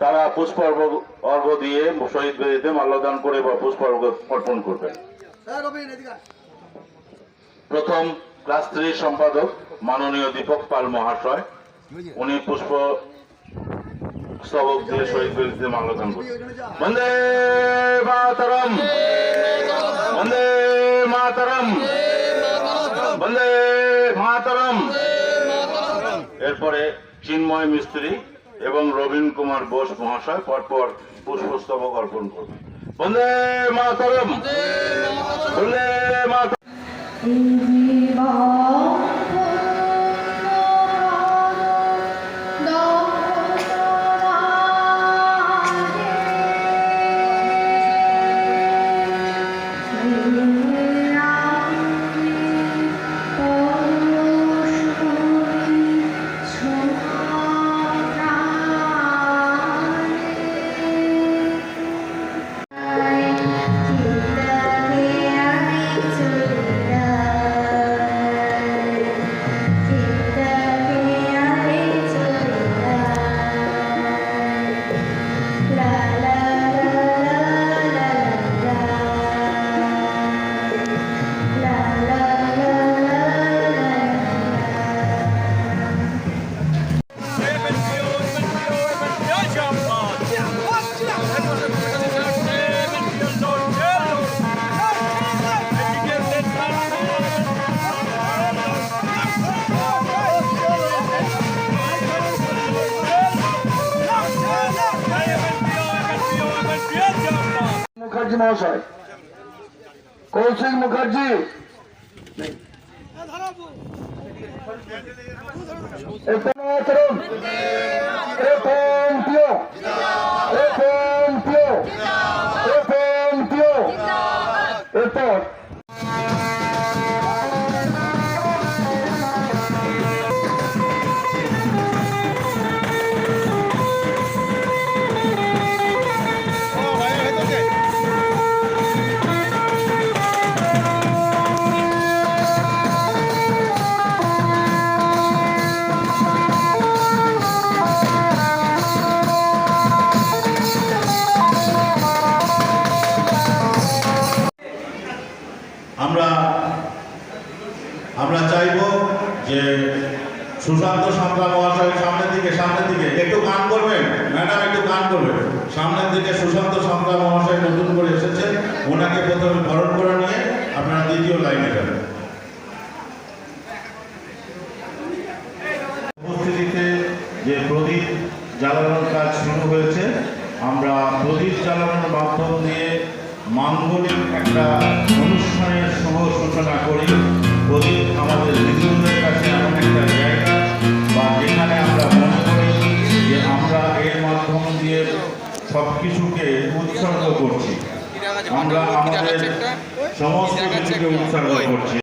তারা পুষ্প অর্ঘ্য দিয়ে শহীদ বেদিতে মাল্যদান করে বা পুষ্প অর্ঘ্য অর্পণ করবেন। প্রথম ক্লাস 3 সম্পাদক মাননীয় দীপক পাল মহাশয়, উনি পুষ্প স্তবক দিয়ে শহীদ বেদিতে মাল্যদান করবেন। বন্দে মাতরম, বন্দে মাতরম, বন্দে মাতরম। এরপরে চিন্ময় মিস্ত্রি এবং রবীন কুমার বোস মহাশয় পরপর পুষ্পস্তবক অর্পণ করবেন। বন্দে মাতরম, বন্দে মাতরম। मुखर्जी महोदय, कौशिक मुखर्जी, আমরা চাইব যে সুশান্ত সাঁতরা মহাশয় সামনের দিকে একটু গান করবেন, ম্যাডাম একটু গান করবেন। সামনের দিকে সুশান্ত সাঁতরা মহাশয় নতুন করে এসেছেন, ওনাকে প্রথমে বরণ করে নিয়ে আপনারা দ্বিতীয় লাইনে যাবেন। উপস্থিতিতে যে প্রদীপ জ্বালানোর কাজ শুরু হয়েছে, আমরা প্রদীপ জ্বালানোর মাধ্যম দিয়ে মাঙ্গলিক একটা অনুষ্ঠানের শুভ সূচনা করি। প্রদীপ আমাদের হিন্দুদের কাছে এমন একটা জায়গা বা যেখানে আমরা মনে করি যে আমরা এর মাধ্যম দিয়ে সব কিছুকে উৎসর্গ করছি, আমরা আমাদের সমস্ত কিছুকে উৎসর্গ করছি।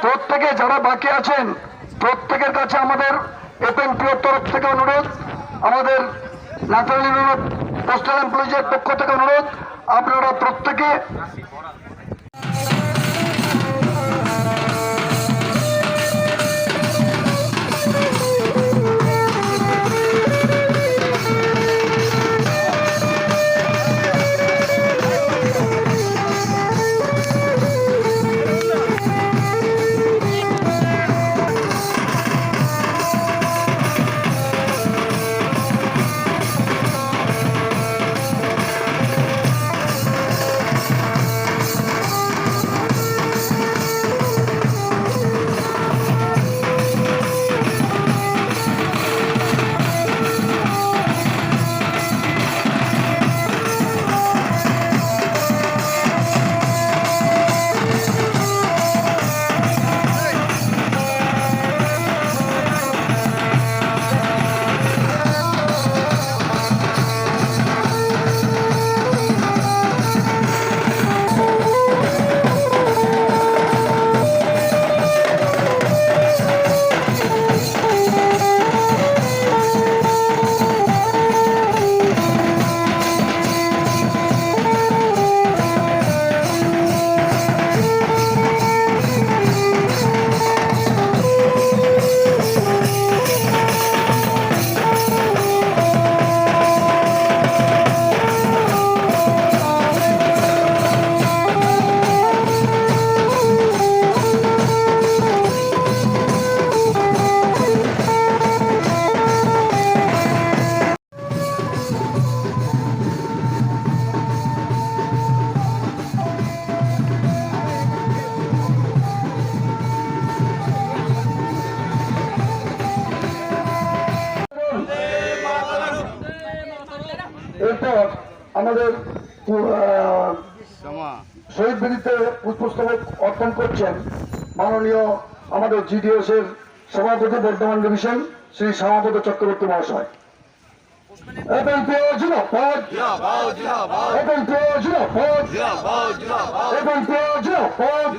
প্রত্যেকে যারা বাকি আছেন প্রত্যেকের কাছে আমাদের এপএনপিওর তরফ থেকে অনুরোধ, আমাদের ন্যাশনাল ইউনিয়ন অফ পোস্টাল এমপ্লয়িজের পক্ষ থেকে অনুরোধ, আপনারা প্রত্যেকে এরপর আমাদের শহীদ বেদিতে পুষ্পস্তবক অর্পণ করছেন মাননীয় আমাদের জিডিএস এর সভাপতি বর্ধমান ডিভিশন শ্রী শ্যামাপদ চক্রবর্তী মহাশয়। এপএনপিও জিন্দাবাদ, এপএনপিও জিন্দাবাদ, এপএনপিও জিন্দাবাদ।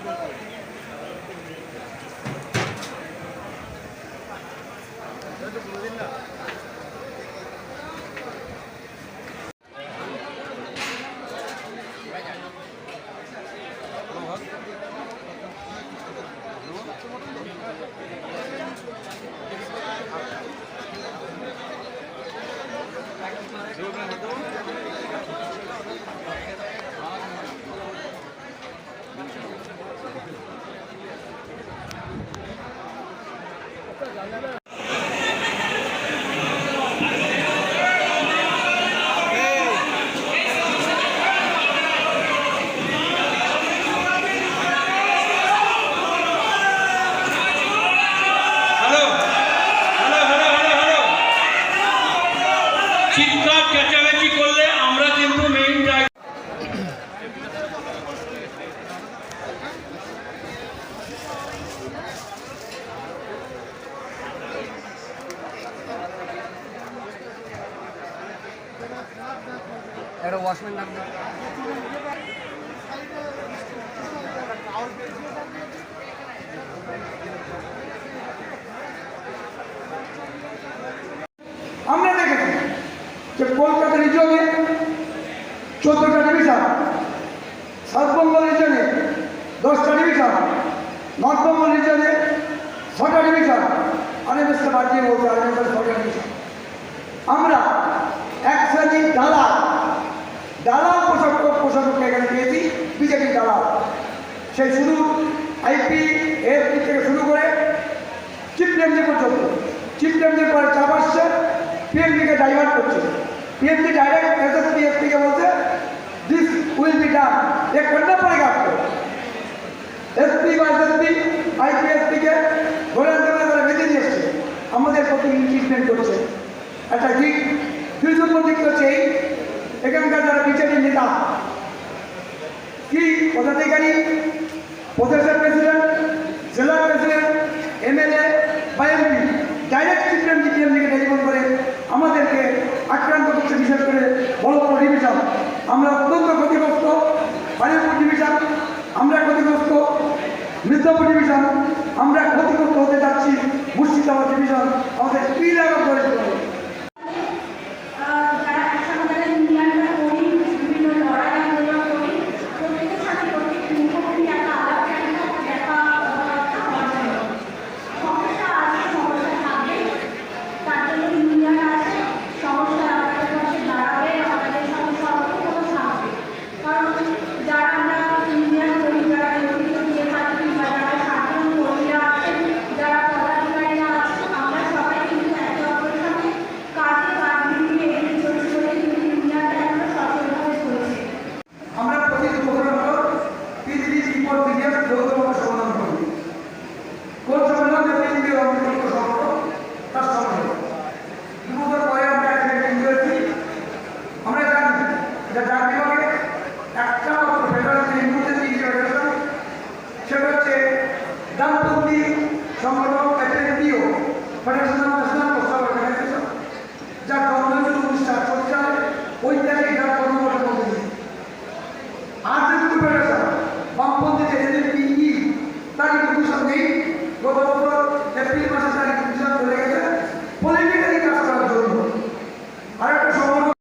Hello hello hello hello hello চিৎকার চেঁচামেচি করলে আমরা কিন্তু মেইন জায়গা একটা ওয়াশম্যান ডাকবে। আমরা দেখেছি যে কলকাতা রিজনে 14টা ডিভিশন, সাউথ বেঙ্গল রিজনে 10টা ডিভিশন, নর্থ বেঙ্গল রিজনে 6টা ডিভিশন, আরএমএসটা বাদ দিয়ে বলতে আরএমএসের 6টা ডিভিশন। আমরা এক শ্রেণী দালাল প্রশাসককে এখানে পেয়েছি, বিজেপির দালাল। সেই শুরু আইপি এএসপি থেকে শুরু করে চিফ লেমজি পর্যন্ত, চিফ লেমজির পরে চাপ আসছে, পিএমডিকে ডাইভার্ট করছে। পিএমডি ডাইরেক্ট এসএসপিকে বলছে দিস উইল বি ডান, ये करना पड़ेगा आपको। এসপি বা এসএসপি আইপিএসপিকে ধরে আনতে পারে, তারা বেঁধে নিয়ে এসছে, আমাদের প্রতি ট্রিটমেন্ট করছে। একটা দিক 2 নম্বর দিক হচ্ছে এই এখানকার যারা বিজেপির নেতা, কি পদাধিকারী, প্রদেশের প্রেসিডেন্ট, জেলা প্রেসিডেন্ট, এমএলএ বা এমপি ডাইরেক্ট টিএমডিকে টেলিফোন করে আমাদেরকে আক্রান্ত করছে। বিশেষ করে বড় বড় ডিভিশন, আমরা অত্যন্ত ক্ষতিগ্রস্ত। বারুইপুর ডিভিশন আমরা ক্ষতিগ্রস্ত, মিদনাপুর ডিভিশন আমরা ক্ষতিগ্রস্ত হতে যাচ্ছি, মুর্শিদাবাদ ডিভিশন আমাদের পিলার করে আমরা প্রতি বছর 30 রিপোর্ট ভিডিও